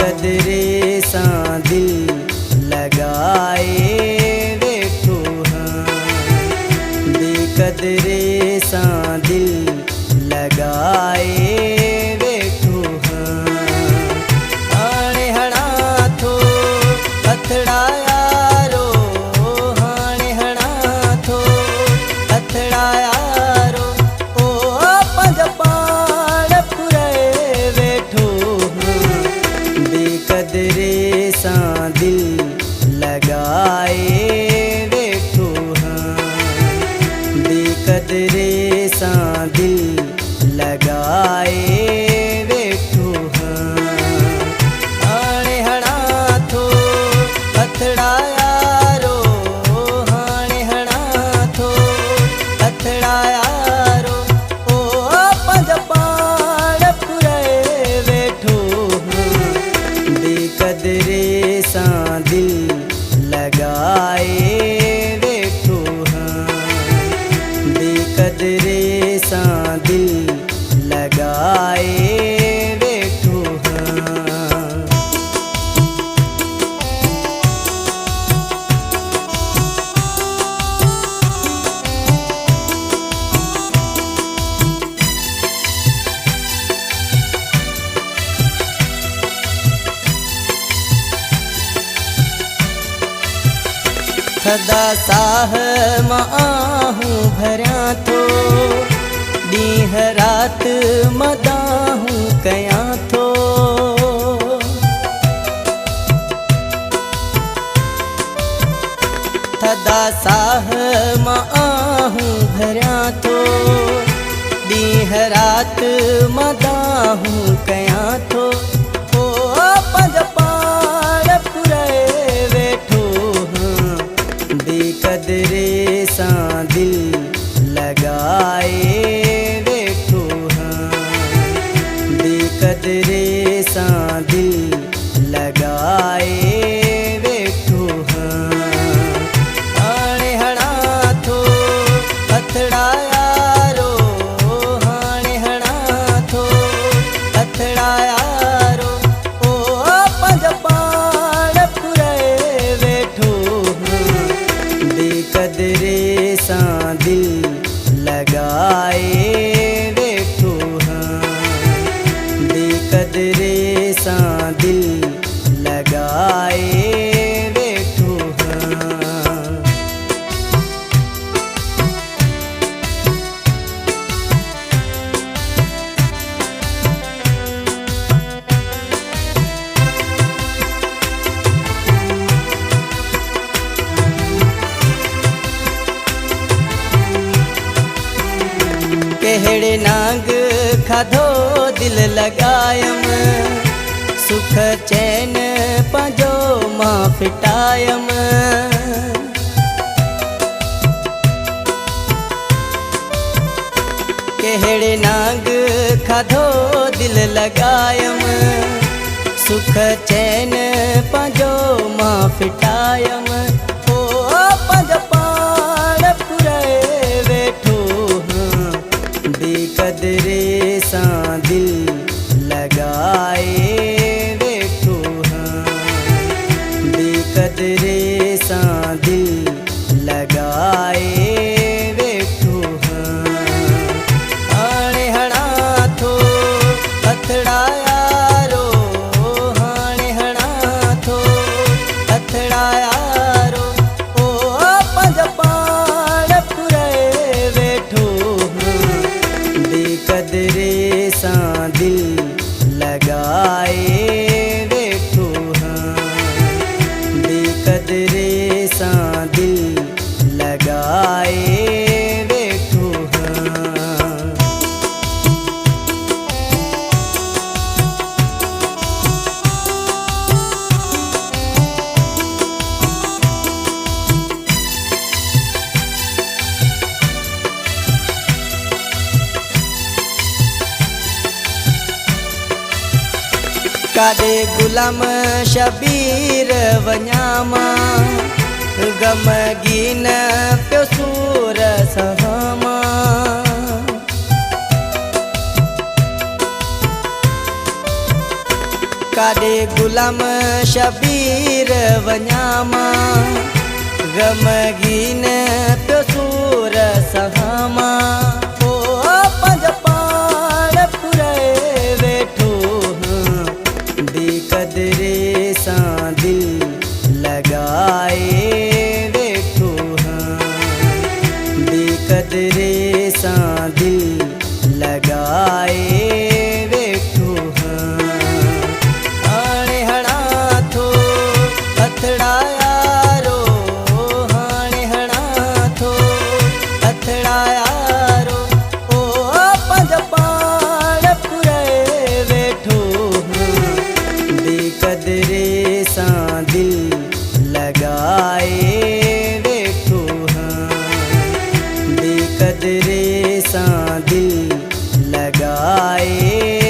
बेकदरे सा दिल लगाए वेठो हाँ, बेकदरे सा दिल लगाए वेठो हाँ। हाणे हणा थो हथड़ा यारो, हाणे हणा थो हथड़ा यारो, ओ पंज पाण फुराए वेठो हाँ, बेकदरे सा दिल लगाए वेठो हाँ, बेकदरे सा दिल लगाए वेठो हाँ। हाणे हणा थो हथड़ा यारो, हाणे हणा थो हथड़ा यारो, ओ पंज पाण फुराए वेठो हाँ, बेकदरे सा दिल लगाए वेठो हाँ, बेकदरे सा दिल लगाए वेठो हाँ। सदा साह मां आहूं भरियां थो, ॾींह रात मदाहूं कयां थो। सदा साह मां आहूं भरियां थो, ॾींह रात मदाहूं कयां थो, ओ पंज पाण फुराए वेठो हाँ, बेकदरे सा दिल लगाए वेठो हाँ, बेकदरे सा दिल लगाए वेठो हाँ। हाणे हणा थो हथड़ा यारो, हाणे हणा थो हथड़ा यारो, ओ पंज पाण फुराए वेठो हाँ, बेकदरे सा दिल लगाए वेठो हाँ, बेकदरे सा दिल लगाए वेठो हाँ। कहिड़े नांग खाधो दिल लगायम, सुख चैन पंहिंजो मां फिटायम। कहिड़े नांग खाधो दिल लगायम, सुख चैन पंहिंजो मां फिटायम, ओ पंज पाण फुराए वेठो हाँ, बेकदरे सा दिल लगाए वेठो हाँ, बेकदरे सा दिल लगाए वेठो हाँ। हाणे हणा थो हथड़ा यारो, हाणे हणा थो हथड़ा यारो, ओ पंज पाण फुराए वेठो हाँ, बेकदरे सा दिल लगाए वेठो हाँ, बेकदरे सा दिल लगाए वेठो हाँ। काॾे गुलाम शबीर वञामा, गमगीन पियो सूर सहामा। काॾे गुलाम शबीर वञामां गमगीन पियो सूर सहामां ओ पंज पाण पुराए वेठो दी कदरे सां दिल लगाए वेठो दी कदरे सां दिल लगाए वेठो हाणे हणा थो हथड़ा यारो हाणे हणा थो हथड़ा यारो ओ पंज पाण पुराए वेठो दी कदरे सां दिल लगाए वेठो दी कदरे सां दिल लगाए